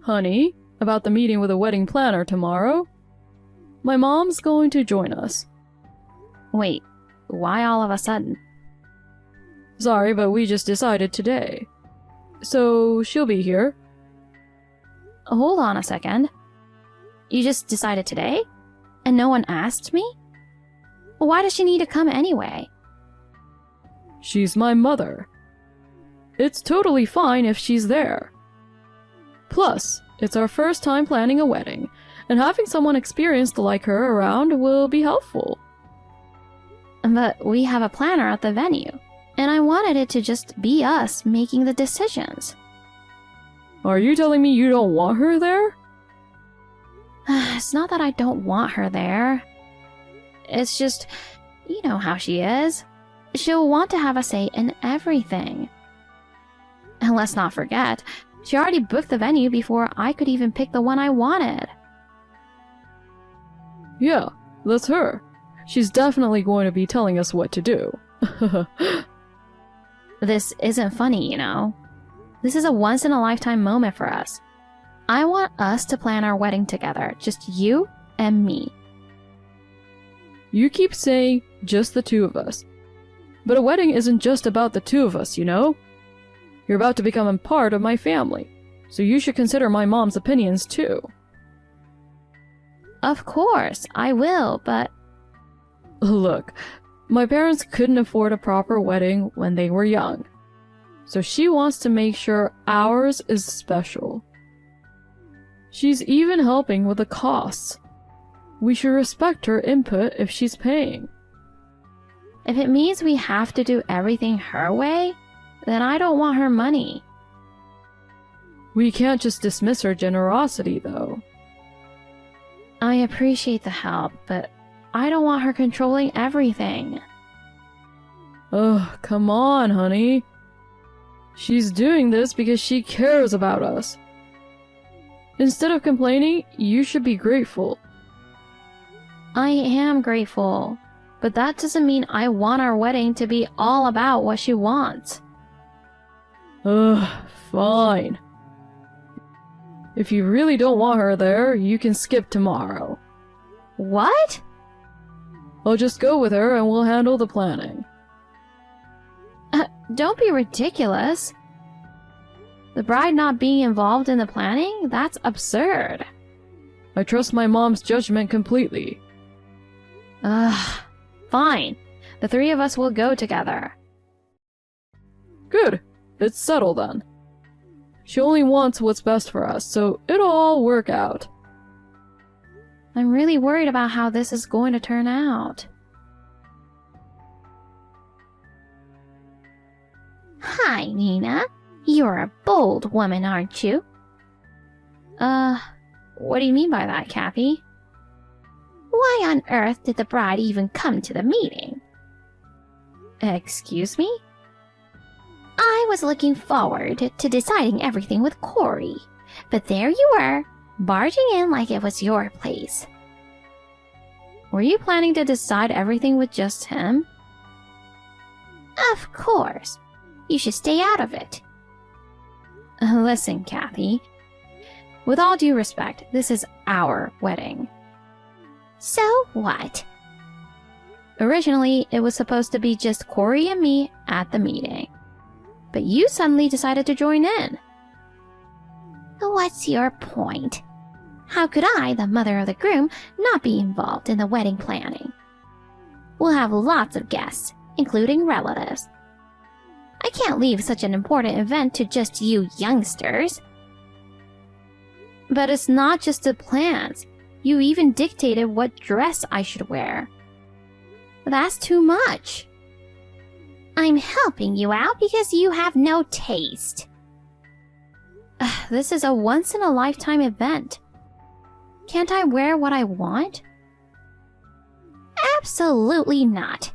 Honey, about the meeting with the wedding planner tomorrow? My mom's going to join us. Wait, why all of a sudden? Sorry, but we just decided today. So, she'll be here. Hold on a second. You just decided today? And no one asked me? Why does she need to come anyway? She's my mother. It's totally fine if she's there. Plus, it's our first time planning a wedding, and having someone experienced like her around will be helpful. But we have a planner at the venue, and I wanted it to just be us making the decisions. Are you telling me you don't want her there? It's not that I don't want her there. It's just, you know how she is. She'll want to have a say in everything. And let's not forget, she already booked the venue before I could even pick the one I wanted. Yeah, that's her. She's definitely going to be telling us what to do. This isn't funny, you know. This is a once-in-a-lifetime moment for us. I want us to plan our wedding together, just you and me. You keep saying just the two of us. But a wedding isn't just about the two of us, you know? You're about to become a part of my family, so you should consider my mom's opinions too. Of course, I will, but... Look, my parents couldn't afford a proper wedding when they were young, so she wants to make sure ours is special. She's even helping with the costs. We should respect her input if she's paying. If it means we have to do everything her way, then I don't want her money. We can't just dismiss her generosity, though. I appreciate the help, but I don't want her controlling everything. Ugh, come on, honey. She's doing this because she cares about us. Instead of complaining, you should be grateful. I am grateful, but that doesn't mean I want our wedding to be all about what she wants. Ugh, fine. If you really don't want her there, you can skip tomorrow. What? I'll just go with her and we'll handle the planning. Don't be ridiculous. The bride not being involved in the planning? That's absurd. I trust my mom's judgment completely. Fine. The three of us will go together. Good. It's settled then. She only wants what's best for us, so it'll all work out. I'm really worried about how this is going to turn out. Hi, Nina. You're a bold woman, aren't you? What do you mean by that, Kathy? Why on earth did the bride even come to the meeting? Excuse me? I was looking forward to deciding everything with Corey, but there you were, barging in like it was your place. Were you planning to decide everything with just him? Of course. You should stay out of it. Listen, Kathy. With all due respect, this is our wedding. So what? Originally, it was supposed to be just Corey and me at the meeting. But you suddenly decided to join in. What's your point? How could I, the mother of the groom, not be involved in the wedding planning? We'll have lots of guests, including relatives. I can't leave such an important event to just you youngsters. But it's not just the plans. You even dictated what dress I should wear. That's too much. I'm helping you out because you have no taste. This is a once-in-a-lifetime event. Can't I wear what I want? Absolutely not.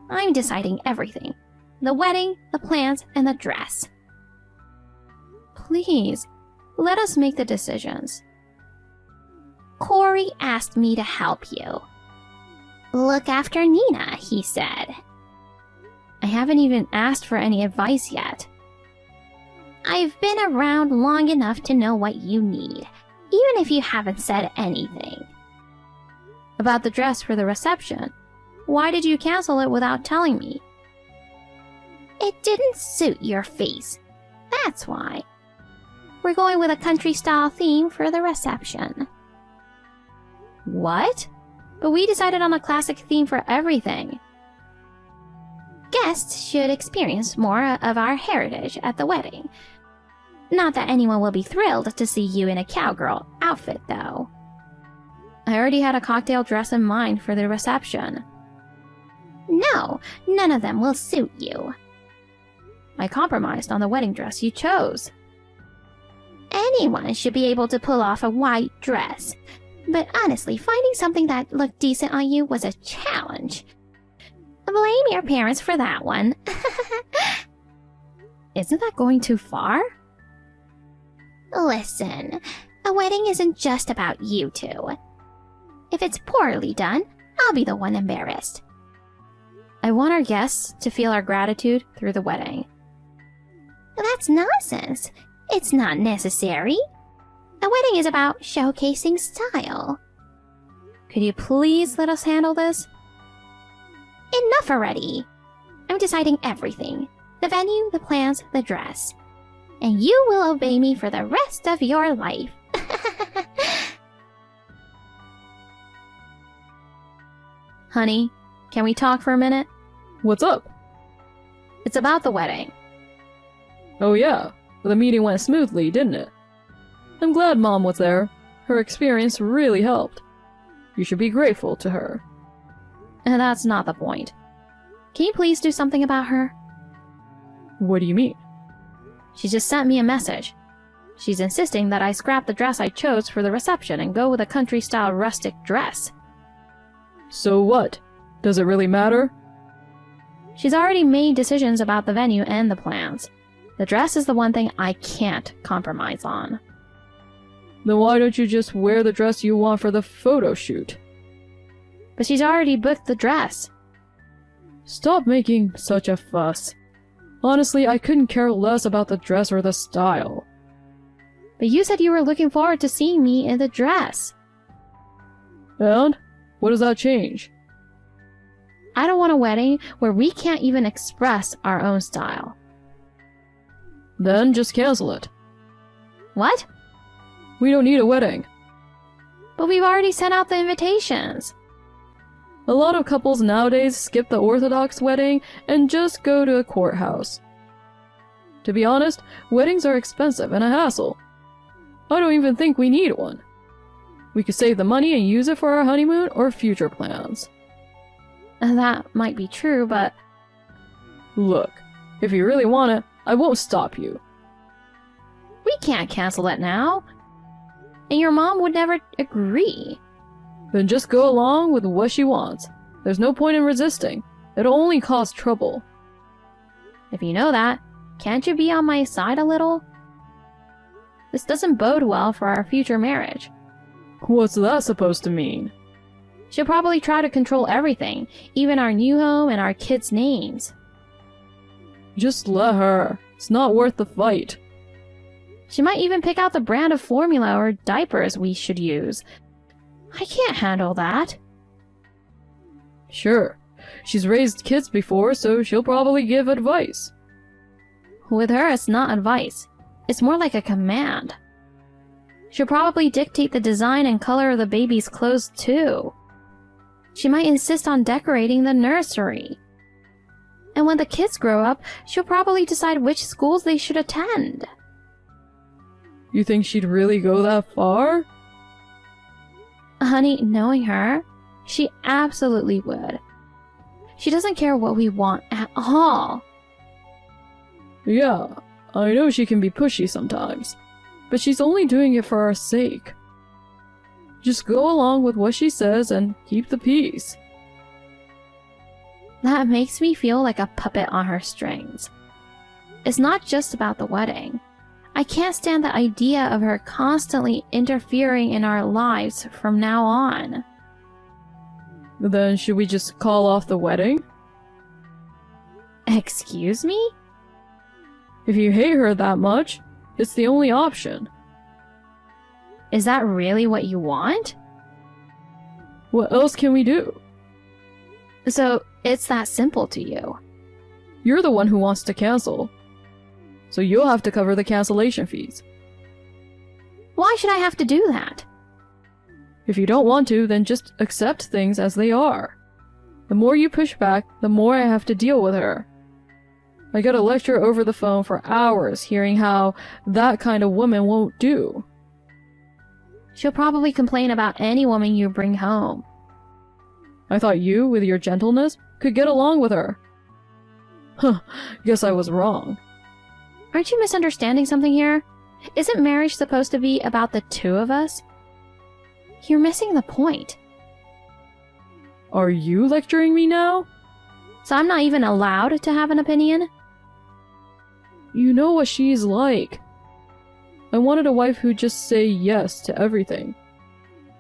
I'm deciding everything. The wedding, the plans, and the dress. Please, let us make the decisions. Corey asked me to help you. Look after Nina, he said. I haven't even asked for any advice yet. I've been around long enough to know what you need, even if you haven't said anything. About the dress for the reception. Why did you cancel it without telling me? It didn't suit your face. That's why. We're going with a country-style theme for the reception. What? But we decided on a classic theme for everything. Guests should experience more of our heritage at the wedding. Not that anyone will be thrilled to see you in a cowgirl outfit, though. I already had a cocktail dress in mind for the reception. No, none of them will suit you. I compromised on the wedding dress you chose. Anyone should be able to pull off a white dress. But honestly, finding something that looked decent on you was a challenge. Blame your parents for that one. Isn't that going too far? Listen, a wedding isn't just about you two. If it's poorly done, I'll be the one embarrassed. I want our guests to feel our gratitude through the wedding. That's nonsense. It's not necessary. A wedding is about showcasing style. Could you please let us handle this? Enough already. I'm deciding everything. The venue, the plans, the dress. And you will obey me for the rest of your life. Honey, can we talk for a minute? What's up? It's about the wedding. Oh yeah, the meeting went smoothly, didn't it? I'm glad Mom was there. Her experience really helped. You should be grateful to her. And that's not the point. Can you please do something about her? What do you mean? She just sent me a message. She's insisting that I scrap the dress I chose for the reception and go with a country-style rustic dress. So what? Does it really matter? She's already made decisions about the venue and the plans. The dress is the one thing I can't compromise on. Then why don't you just wear the dress you want for the photo shoot? But she's already booked the dress. Stop making such a fuss. Honestly, I couldn't care less about the dress or the style. But you said you were looking forward to seeing me in the dress. And? What does that change? I don't want a wedding where we can't even express our own style. Then just cancel it. What? We don't need a wedding. But we've already sent out the invitations. A lot of couples nowadays skip the Orthodox wedding and just go to a courthouse. To be honest, weddings are expensive and a hassle. I don't even think we need one. We could save the money and use it for our honeymoon or future plans. That might be true, but... Look, if you really want it, I won't stop you. We can't cancel it now. And your mom would never agree. Then just go along with what she wants. There's no point in resisting. It'll only cause trouble. If you know that, can't you be on my side a little? This doesn't bode well for our future marriage. What's that supposed to mean? She'll probably try to control everything, even our new home and our kids' names. Just let her. It's not worth the fight. She might even pick out the brand of formula or diapers we should use. I can't handle that. Sure. She's raised kids before, so she'll probably give advice. With her, it's not advice. It's more like a command. She'll probably dictate the design and color of the baby's clothes, too. She might insist on decorating the nursery. And when the kids grow up, she'll probably decide which schools they should attend. You think she'd really go that far? Honey, knowing her, she absolutely would. She doesn't care what we want at all. Yeah, I know she can be pushy sometimes, but she's only doing it for our sake. Just go along with what she says and keep the peace. That makes me feel like a puppet on her strings. It's not just about the wedding. I can't stand the idea of her constantly interfering in our lives from now on. Then should we just call off the wedding? Excuse me? If you hate her that much, it's the only option. Is that really what you want? What else can we do? So, it's that simple to you. You're the one who wants to cancel. So you'll have to cover the cancellation fees. Why should I have to do that? If you don't want to, then just accept things as they are. The more you push back, the more I have to deal with her. I got a lecture over the phone for hours hearing how that kind of woman won't do. She'll probably complain about any woman you bring home. I thought you, with your gentleness, could get along with her. Huh, guess I was wrong. Aren't you misunderstanding something here? Isn't marriage supposed to be about the two of us? You're missing the point. Are you lecturing me now? So I'm not even allowed to have an opinion? You know what she's like. I wanted a wife who'd just say yes to everything.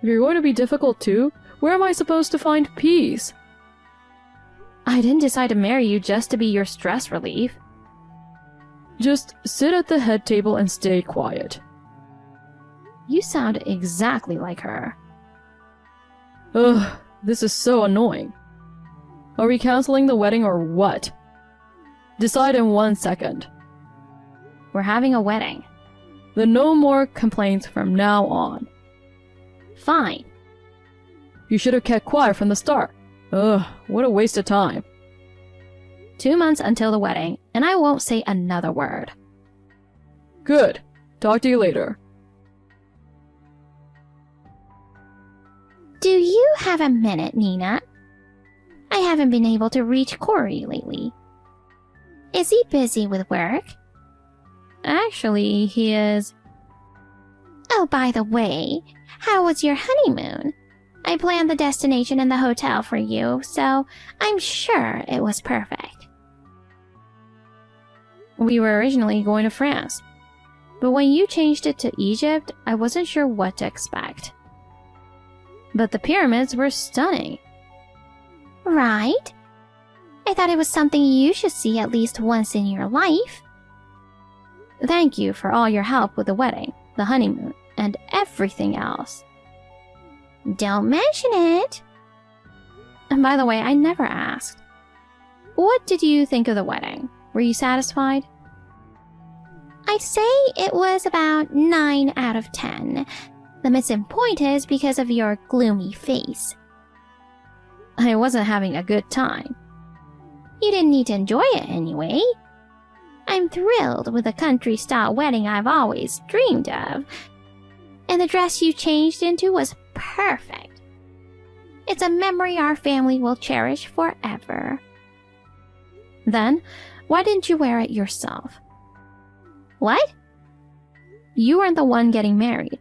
If you're going to be difficult too, where am I supposed to find peace? I didn't decide to marry you just to be your stress relief. Just sit at the head table and stay quiet. You sound exactly like her. Ugh, this is so annoying. Are we canceling the wedding or what? Decide in 1 second. We're having a wedding. Then no more complaints from now on. Fine. You should have kept quiet from the start. Ugh, what a waste of time. 2 months until the wedding, and I won't say another word. Good. Talk to you later. Do you have a minute, Nina? I haven't been able to reach Corey lately. Is he busy with work? Actually, he is. Oh, by the way, how was your honeymoon? I planned the destination and the hotel for you, so I'm sure it was perfect. We were originally going to France, but when you changed it to Egypt, I wasn't sure what to expect. But the pyramids were stunning. Right? I thought it was something you should see at least once in your life. Thank you for all your help with the wedding, the honeymoon, and everything else. Don't mention it. And by the way, I never asked. What did you think of the wedding? Were you satisfied? I'd say it was about 9 out of 10. The missing point is because of your gloomy face. I wasn't having a good time. You didn't need to enjoy it anyway. I'm thrilled with the country-style wedding I've always dreamed of. And the dress you changed into was perfect. It's a memory our family will cherish forever. Then, why didn't you wear it yourself? What? You weren't the one getting married,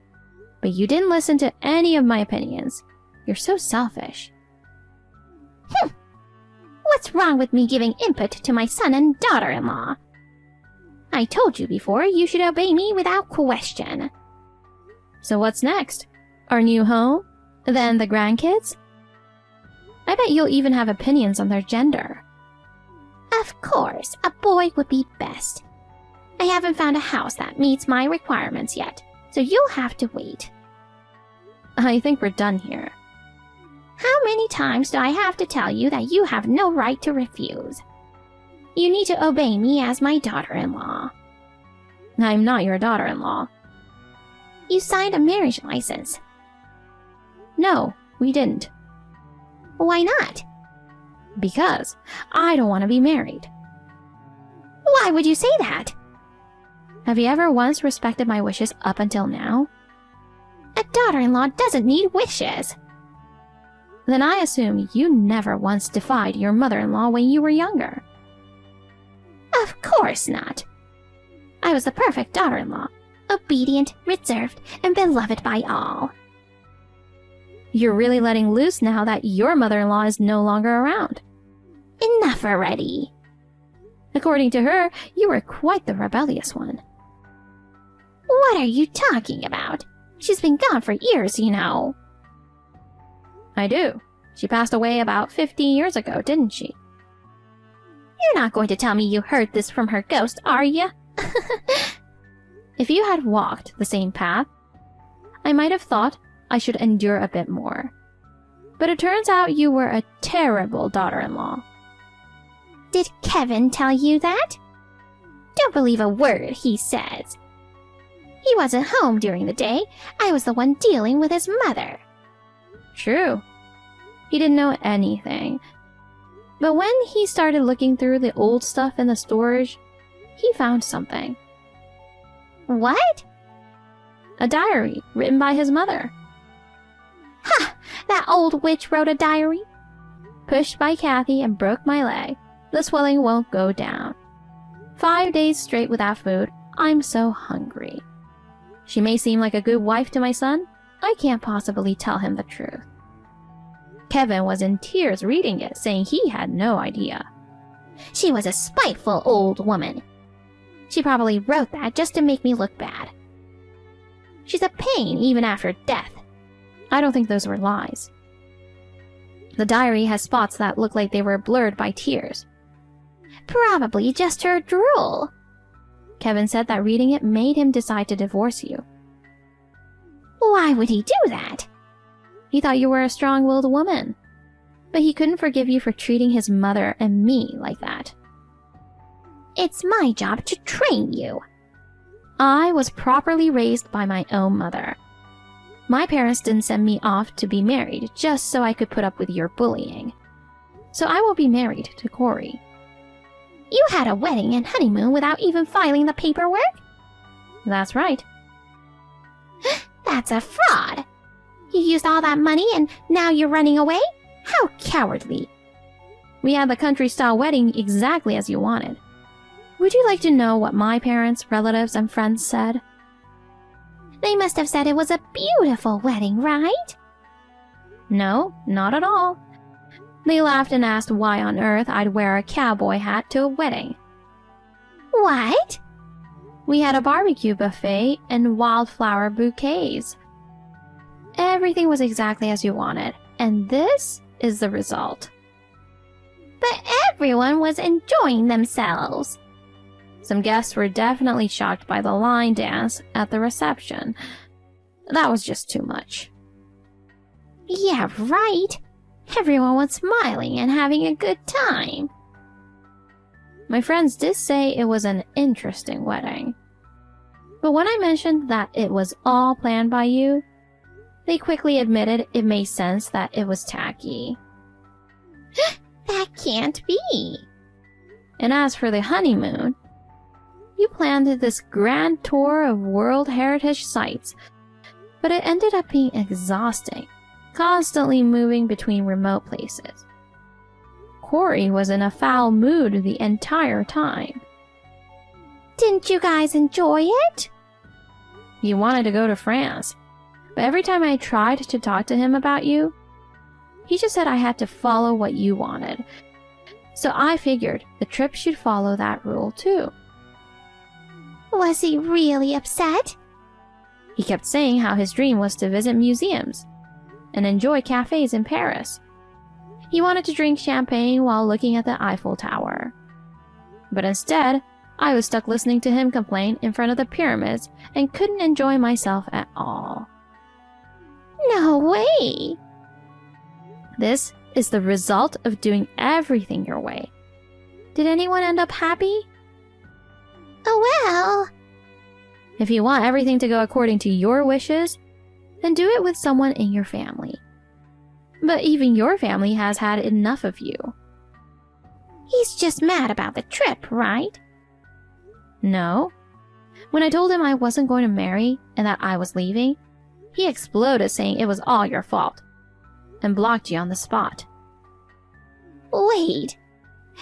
but you didn't listen to any of my opinions. You're so selfish. What's wrong with me giving input to my son and daughter-in-law? I told you before you should obey me without question. So what's next? Our new home? Then the grandkids? I bet you'll even have opinions on their gender. Of course, a boy would be best. I haven't found a house that meets my requirements yet, so you'll have to wait. I think we're done here. How many times do I have to tell you that you have no right to refuse? You need to obey me as my daughter-in-law. I'm not your daughter-in-law. You signed a marriage license. No, we didn't. Why not? Because I don't want to be married. Why would you say that? Have you ever once respected my wishes up until now? A daughter-in-law doesn't need wishes. Then I assume you never once defied your mother-in-law when you were younger. Of course not. I was the perfect daughter-in-law, obedient, reserved, and beloved by all. You're really letting loose now that your mother-in-law is no longer around. Enough already. According to her, you were quite the rebellious one. What are you talking about? She's been gone for years, you know. I do. She passed away about 15 years ago, didn't she? You're not going to tell me you heard this from her ghost, are you? If you had walked the same path, I might have thought I should endure a bit more. But it turns out you were a terrible daughter-in-law. Did Kevin tell you that? Don't believe a word he says. He wasn't home during the day. I was the one dealing with his mother. True. He didn't know anything. But when he started looking through the old stuff in the storage, he found something. What? A diary written by his mother. Ha! That old witch wrote a diary? Pushed by Kathy and broke my leg. The swelling won't go down. 5 days straight without food. I'm so hungry. She may seem like a good wife to my son. I can't possibly tell him the truth. Kevin was in tears reading it, saying he had no idea. She was a spiteful old woman. She probably wrote that just to make me look bad. She's a pain even after death. I don't think those were lies. The diary has spots that look like they were blurred by tears. Probably just her drool. Kevin said that reading it made him decide to divorce you. Why would he do that? He thought you were a strong-willed woman. But he couldn't forgive you for treating his mother and me like that. It's my job to train you. I was properly raised by my own mother. My parents didn't send me off to be married just so I could put up with your bullying. So I will be married to Corey. You had a wedding and honeymoon without even filing the paperwork? That's right. That's a fraud. You used all that money and now you're running away? How cowardly. We had the country-style wedding exactly as you wanted. Would you like to know what my parents, relatives, and friends said? They must have said it was a beautiful wedding, right? No, not at all. They laughed and asked why on earth I'd wear a cowboy hat to a wedding. What? We had a barbecue buffet and wildflower bouquets. Everything was exactly as you wanted, and this is the result. But everyone was enjoying themselves. Some guests were definitely shocked by the line dance at the reception. That was just too much. Yeah, right. Everyone was smiling and having a good time. My friends did say it was an interesting wedding. But when I mentioned that it was all planned by you, they quickly admitted it made sense that it was tacky. That can't be. And as for the honeymoon, you planned this grand tour of World Heritage sites, but it ended up being exhausting, constantly moving between remote places. Corey was in a foul mood the entire time. Didn't you guys enjoy it? He wanted to go to France, but every time I tried to talk to him about you, he just said I had to follow what you wanted. So I figured the trip should follow that rule too. Was he really upset? He kept saying how his dream was to visit museums and enjoy cafes in Paris. He wanted to drink champagne while looking at the Eiffel Tower. But instead, I was stuck listening to him complain in front of the pyramids and couldn't enjoy myself at all. No way! This is the result of doing everything your way. Did anyone end up happy? Oh well. If you want everything to go according to your wishes, then do it with someone in your family. But even your family has had enough of you. He's just mad about the trip, right? No. When I told him I wasn't going to marry and that I was leaving, he exploded saying it was all your fault and blocked you on the spot. Wait.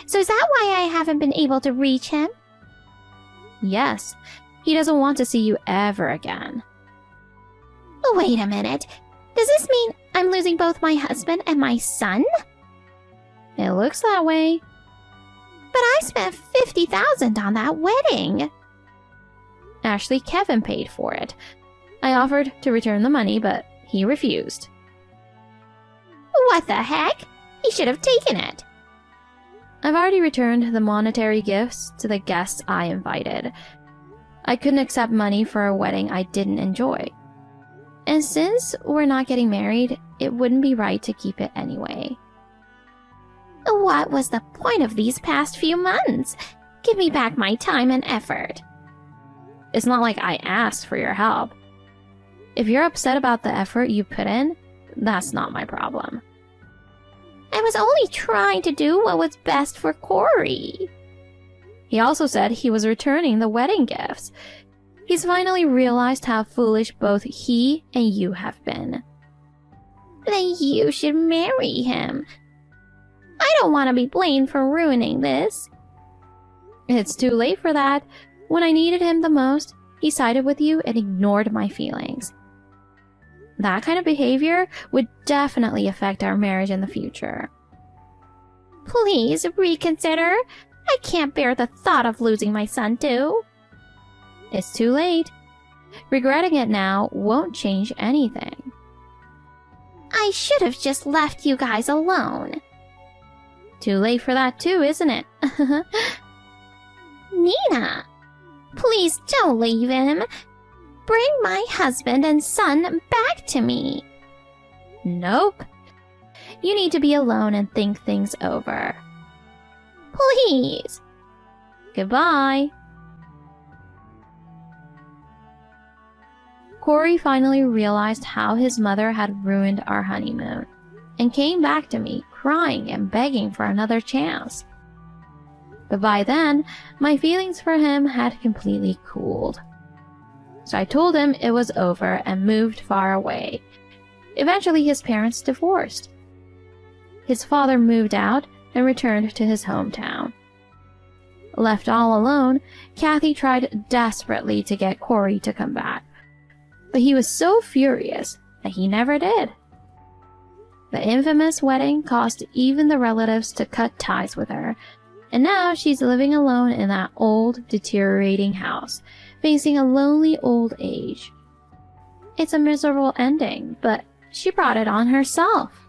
So is that why I haven't been able to reach him? Yes. He doesn't want to see you ever again. Wait a minute. Does this mean I'm losing both my husband and my son? It looks that way. But I spent $50,000 on that wedding. Actually, Kevin paid for it. I offered to return the money, but he refused. What the heck? He should have taken it. I've already returned the monetary gifts to the guests I invited. I couldn't accept money for a wedding I didn't enjoy. And since we're not getting married, it wouldn't be right to keep it anyway. What was the point of these past few months? Give me back my time and effort. It's not like I asked for your help. If you're upset about the effort you put in, that's not my problem. I was only trying to do what was best for Corey. He also said he was returning the wedding gifts. He's finally realized how foolish both he and you have been. Then you should marry him. I don't want to be blamed for ruining this. It's too late for that. When I needed him the most, he sided with you and ignored my feelings. That kind of behavior would definitely affect our marriage in the future. Please reconsider. I can't bear the thought of losing my son too. It's too late. Regretting it now won't change anything. I should have just left you guys alone. Too late for that too, isn't it? Nina, please don't leave him. Bring my husband and son back to me. Nope. You need to be alone and think things over. Please. Goodbye. Corey finally realized how his mother had ruined our honeymoon and came back to me crying and begging for another chance. But by then, my feelings for him had completely cooled. So I told him it was over and moved far away. Eventually, his parents divorced. His father moved out and returned to his hometown. Left all alone, Kathy tried desperately to get Corey to come back, but he was so furious that he never did. The infamous wedding caused even the relatives to cut ties with her, and now she's living alone in that old, deteriorating house, facing a lonely old age. It's a miserable ending, but she brought it on herself.